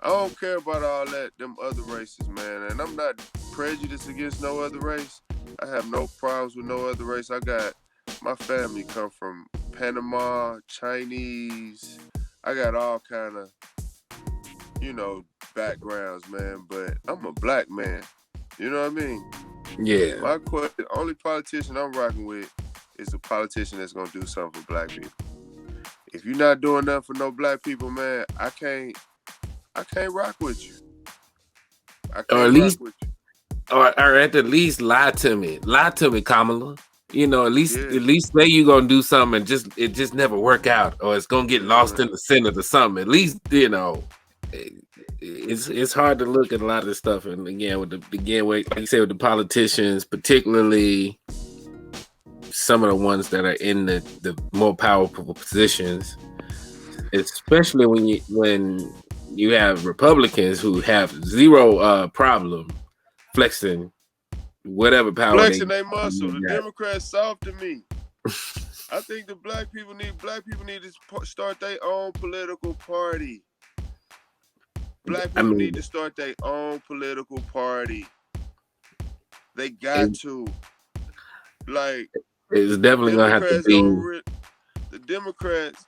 I don't care about all them other races, man. And I'm not prejudiced against no other race. I have no problems with no other race. My family come from Panama, Chinese. I got all kind of, backgrounds, man. But I'm a black man. You know what I mean? Yeah. My question, only politician I'm rocking with is a politician that's gonna do something for black people. If you're not doing nothing for no black people, man, I can't rock with you. Or at the least lie to me, Kamala. You know, at least say you're gonna do something, and it just never work out, or it's gonna get lost in the Senate or something. At least, you know, it's hard to look at a lot of this stuff, and again, like you say, with the politicians, particularly some of the ones that are in the more powerful positions, especially when you have Republicans who have zero problem flexing whatever power flexing their muscle. The Democrats soft to me. I think the black people need to start their own political party. Black people need to start their own political party. They got to. Like, it's definitely gonna have to be. The Democrats,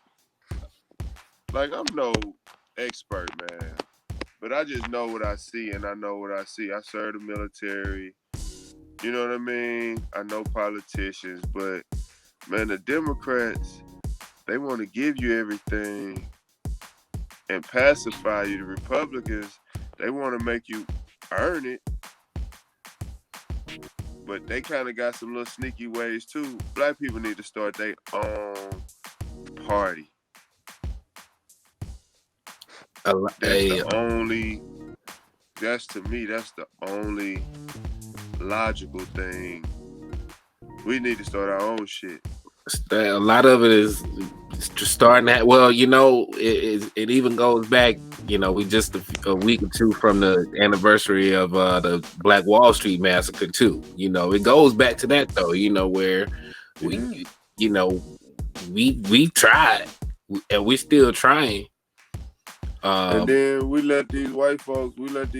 like, I'm no expert, man, but I just know what I see, and I know what I see. I serve the military. You know what I mean? I know politicians, but, man, the Democrats, they want to give you everything and pacify you. The Republicans, they want to make you earn it, but they kind of got some little sneaky ways too. Black people need to start their own party. That's the only that's to me, that's the only logical thing. We need to start our own shit. A lot of it is just starting that. Well, it even goes back. We just a week or two from the anniversary of the Black Wall Street massacre too. It goes back to that though. Where we, we tried and we're still trying. And then we let these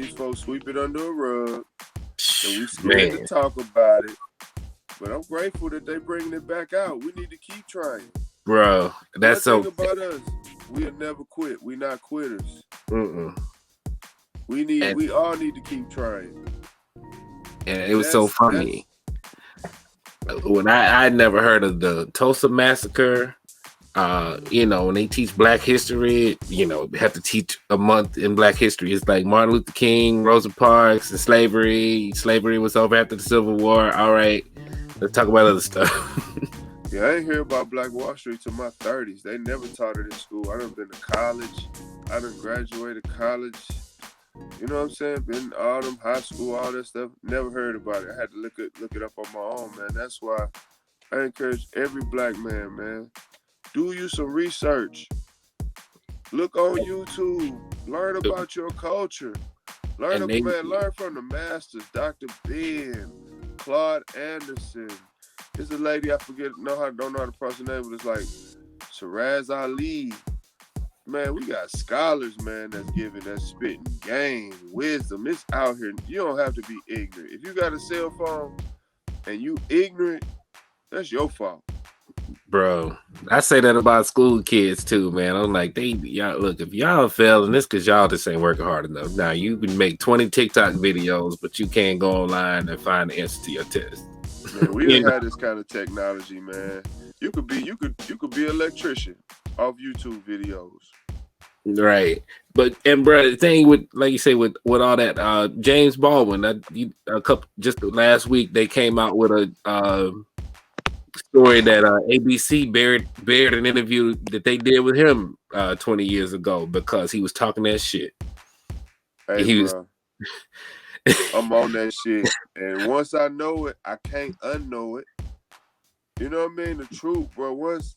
folks sweep it under a rug, and we scared to talk about it. But I'm grateful that they bringing it back out. We need to keep trying, bro. That's one thing about us. We'll never quit. We not quitters. We all need to keep trying. And it was so funny. When I never heard of the Tulsa massacre. When they teach Black history, have to teach a month in Black history. It's like Martin Luther King, Rosa Parks, and slavery. Slavery was over after the Civil War. All right, let's talk about other stuff. Yeah, I ain't hear about Black Wall Street till my 30s. They never taught it in school. I done been to college. I done graduated college. You know what I'm saying? Been all them high school, all that stuff. Never heard about it. I had to look it up on my own, man. That's why I encourage every Black man. Do you some research. Look on YouTube. Learn about your culture. Learn from the masters. Dr. Ben, Claude Anderson. There's a lady I don't know how to pronounce her name, but it's like Shiraz Ali. Man, we got scholars, man, that's spitting game, wisdom. It's out here. You don't have to be ignorant. If you got a cell phone and you ignorant, that's your fault. Bro, I say that about school kids too, man. I'm like, y'all look, if y'all are failing, this because y'all just ain't working hard enough. Now you can make 20 TikTok videos, but you can't go online and find the answer to your test. Man, we done had this kind of technology, man. You could be an electrician off YouTube videos. Right. But bro, the thing with, like you say, with all that, James Baldwin, just last week they came out with a story that ABC buried an interview that they did with him 20 years ago because he was talking that shit. Hey, bro. I'm on that shit. And once I know it, I can't unknow it. You know what I mean? The truth, bro. Once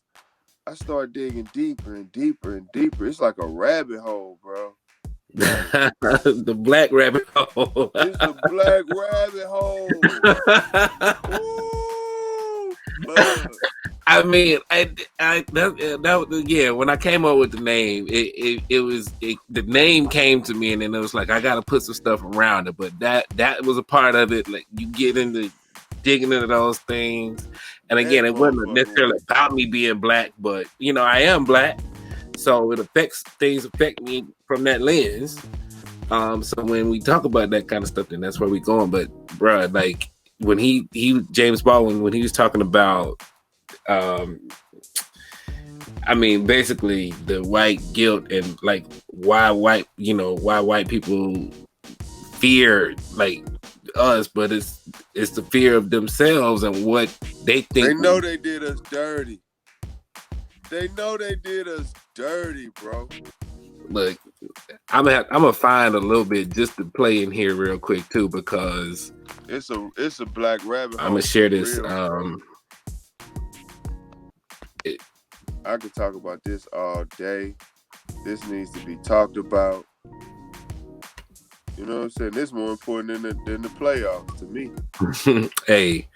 I start digging deeper and deeper and deeper, it's like a rabbit hole, bro. The black rabbit hole. It's the black rabbit hole. Ooh, love. I mean, when I came up with the name, the name came to me, and then it was like I got to put some stuff around it. But that was a part of it. Like you get into digging into those things, and again, it wasn't necessarily about me being Black, but I am Black, so things affect me from that lens. So when we talk about that kind of stuff, then that's where we're going. But bro, like when James Baldwin, when he was talking about. Basically the white guilt and like why white people fear like us, but it's the fear of themselves and what they think. They know they did us dirty. They know they did us dirty, bro. Look, I'm gonna find a little bit just to play in here real quick too, because it's a black rabbit hole. I'm gonna share this. I could talk about this all day. This needs to be talked about. You know what I'm saying? This is more important than the playoffs to me. Hey,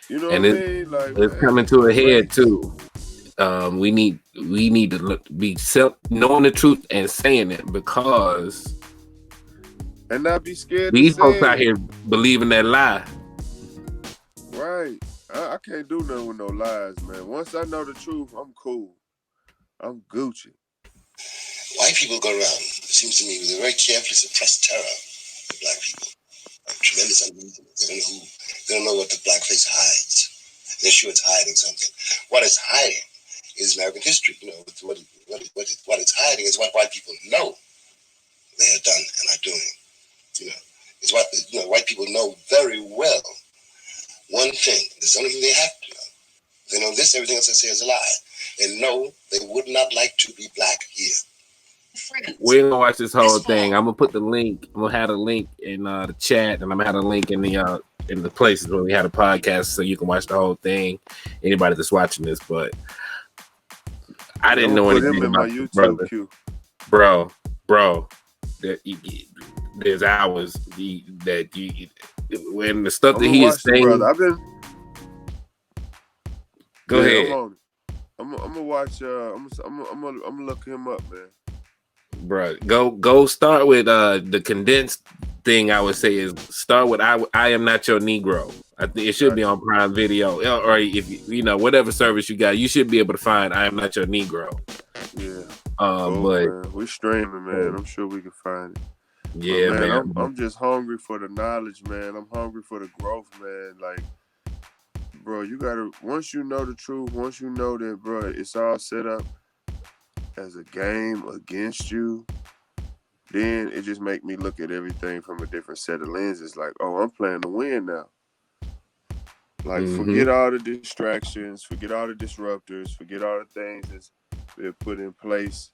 you know what I mean? Like it's coming to a head too. We need to be knowing the truth and saying it, because and not be scared. These folks out here believing that lie. Right. I can't do nothing with no lies, man. Once I know the truth, I'm cool. I'm Gucci. White people go around, it seems to me, with a very carefully suppressed terror of black people. A tremendous uneasiness. They don't know what the black face hides. They're sure it's hiding something. What it's hiding is American history. What it's hiding is what white people know they have done and are doing. It's what white people know very well. One thing, there's the only thing they have to know. They know this, everything else I say is a lie. They know they would not like to be black here. We're gonna watch this whole thing. I'm gonna put the link. I'm gonna have a link in the chat, and I'm gonna have a link in the places where we had a podcast, so you can watch the whole thing. Anybody that's watching this, but I didn't know anything about my YouTube brother. Queue. Bro. There's hours when the stuff that he is saying. Brother. Go ahead. I'm gonna watch. I'm gonna look him up, man. Bro, go start with the condensed thing. I would say is start with I am not your Negro. I think it should be on Prime Video, or if you know whatever service you got, you should be able to find I am not your Negro. Yeah. But man. We're streaming, man. I'm sure we can find it. Yeah, but, man. I'm just hungry for the knowledge, man. I'm hungry for the growth, man. Like, bro, you gotta, once you know the truth, once you know that, bro, it's all set up as a game against you, then it just make me look at everything from a different set of lenses. Like, oh, I'm playing to win now. Like, forget all the distractions, forget all the disruptors, forget all the things that's been put in place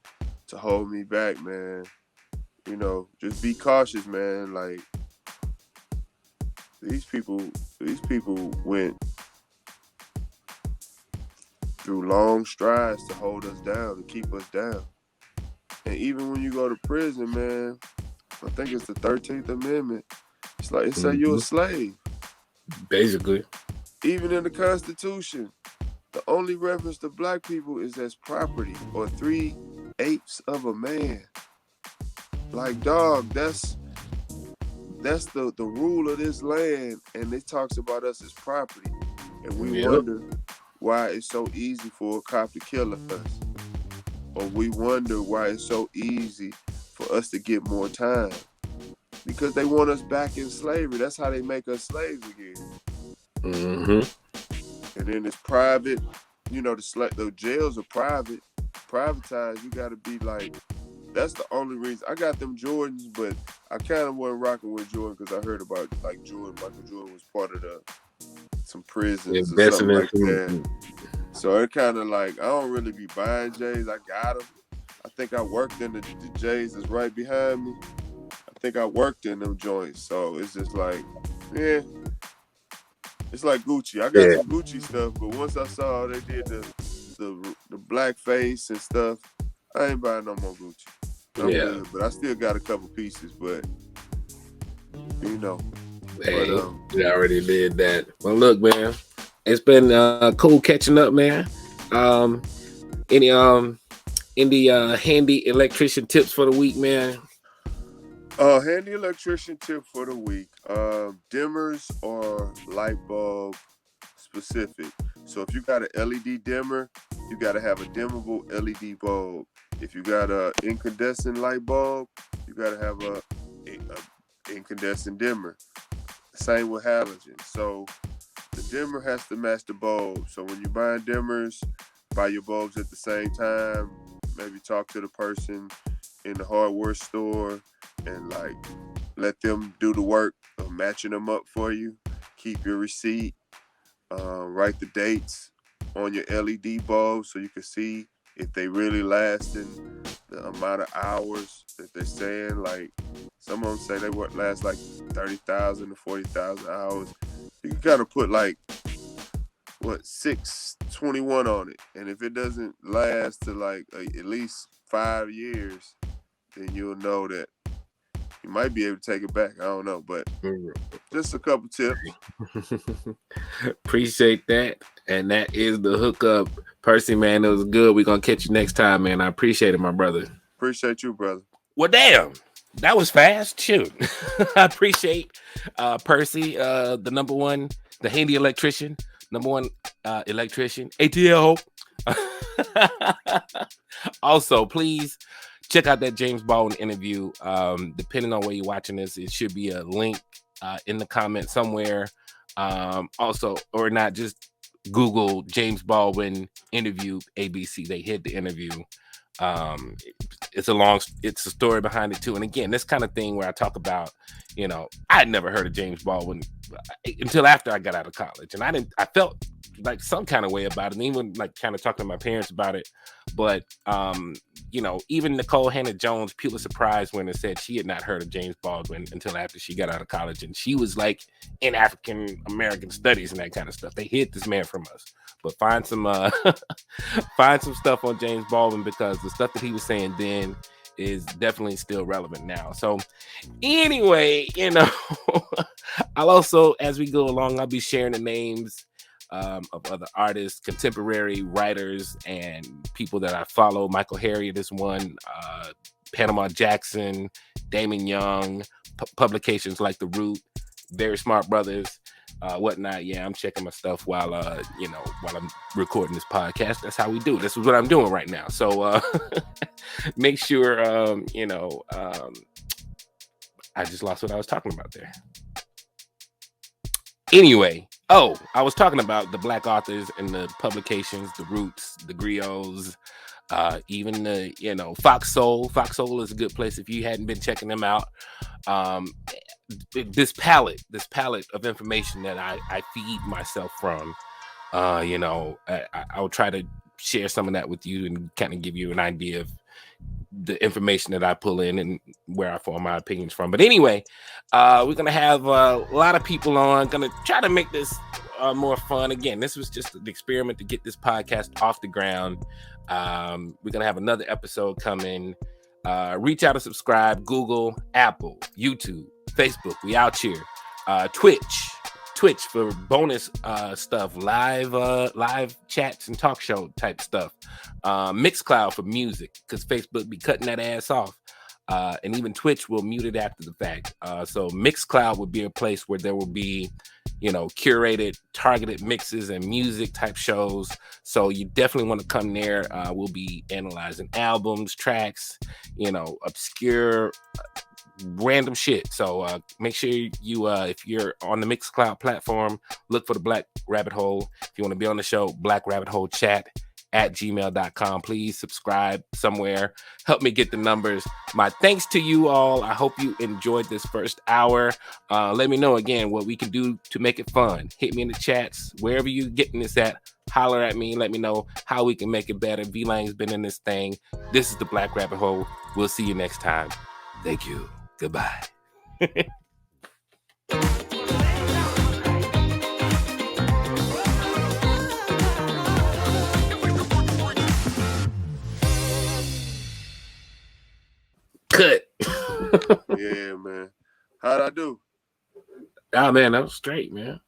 to hold me back, man. You know, just be cautious, man. Like, these people went through long strides to hold us down, to keep us down. And even when you go to prison, man, I think it's the 13th Amendment. It's like it say you're a slave. Basically. Even in the Constitution, the only reference to black people is as property or 3/8 of a man. Like, dog, that's the rule of this land, and it talks about us as property. And we wonder why it's so easy for a cop to kill us. Or we wonder why it's so easy for us to get more time. Because they want us back in slavery. That's how they make us slaves again. And then it's private. You know, the jails are private. Privatized, you got to be like, that's the only reason. I got them Jordans, but I kind of wasn't rocking with Jordan because I heard about, like, Michael Jordan was part of some prisons or something like that. So it kind of like, I don't really be buying J's. I got them. I think I worked in the J's that's right behind me. I think I worked in them joints. So it's just like, yeah. It's like Gucci. I got some Gucci stuff, but once I saw they did the blackface and stuff, I ain't buying no more Gucci. I'm good, but I still got a couple pieces, but you know. Hey, we already did that. Well, look, man, it's been cool catching up, man. Any handy electrician tips for the week, man? Handy electrician tip for the week. Dimmers or light bulb specific. So if you got an LED dimmer, you got to have a dimmable LED bulb. If you got an incandescent light bulb, you got to have a incandescent dimmer. Same with halogen. So the dimmer has to match the bulb. So when you're buying dimmers, buy your bulbs at the same time. Maybe talk to the person in the hardware store and like let them do the work of matching them up for you. Keep your receipt. Write the dates on your LED bulbs so you can see if they really lasting the amount of hours that they're saying. Like some of them say they would last like 30,000 to 40,000 hours. You can kind of put like 621 on it, and if it doesn't last to like at least 5 years, then you'll know that you might be able to take it back. I don't know, but just a couple tips. Appreciate that. And that is the hookup. Percy, man, it was good. We're going to catch you next time, man. I appreciate it, my brother. Appreciate you, brother. Well, damn. That was fast. Shoot. I appreciate Percy, the number one, the handy electrician, number one electrician, ATL. Also, please check out that James Baldwin interview. Depending on where you're watching this, it should be a link in the comment somewhere. Also, or not, just Google James Baldwin interview ABC. They hit the interview. It's a story behind it too. And again, this kind of thing where I talk about, you know, I had never heard of James Baldwin until after I got out of college, and I felt like some kind of way about it, and even like kind of talking to my parents about it. But you know, even Nicole Hannah-Jones, Pulitzer Prize winner, said she had not heard of James Baldwin until after she got out of college, and she was like in African American studies and that kind of stuff. They hid this man from us. But find some find some stuff on James Baldwin, because the stuff that he was saying then is definitely still relevant now. So anyway, you know, I'll also, as we go along, I'll be sharing the names of other artists, contemporary writers, and people that I follow. Michael Harriot is one, Panama Jackson, Damon Young, publications like The Root, Very Smart Brothers, whatnot. Yeah, I'm checking my stuff while you know, while I'm recording this podcast. That's how we do it. This is what I'm doing right now. So make sure you know, I just lost what I was talking about there. Anyway, I was talking about the Black authors and the publications, The Roots, the Griots, even the, you know, Fox Soul. Fox Soul is a good place if you hadn't been checking them out. This palette of information that I feed myself from, you know, I'll try to share some of that with you and kind of give you an idea of the information that I pull in and where I form my opinions from. But anyway, we're gonna have a lot of people on. Gonna try to make this more fun. Again, this was just an experiment to get this podcast off the ground. We're gonna have another episode coming. Reach out and subscribe. Google, Apple, YouTube, Facebook. We out here. Twitch for bonus stuff, live chats and talk show type stuff. Mixcloud for music, because Facebook be cutting that ass off. And even Twitch will mute it after the fact. So Mixcloud would be a place where there will be, you know, curated, targeted mixes and music type shows. So you definitely want to come there. We'll be analyzing albums, tracks, you know, obscure, random shit. So make sure you, if you're on the Mixcloud platform, look for the Black Rabbit Hole. If you want to be on the show, blackrabbitholechat at gmail.com. Please subscribe somewhere. Help me get the numbers. My thanks to you all. I hope you enjoyed this first hour. Let me know again what we can do to make it fun. Hit me in the chats, wherever you're getting this at. Holler at me. Let me know how we can make it better. V-Lang's been in this thing. This is the Black Rabbit Hole. We'll see you next time. Thank you. Goodbye. Cut. Yeah, man. How'd I do? Oh, man, that was straight, man.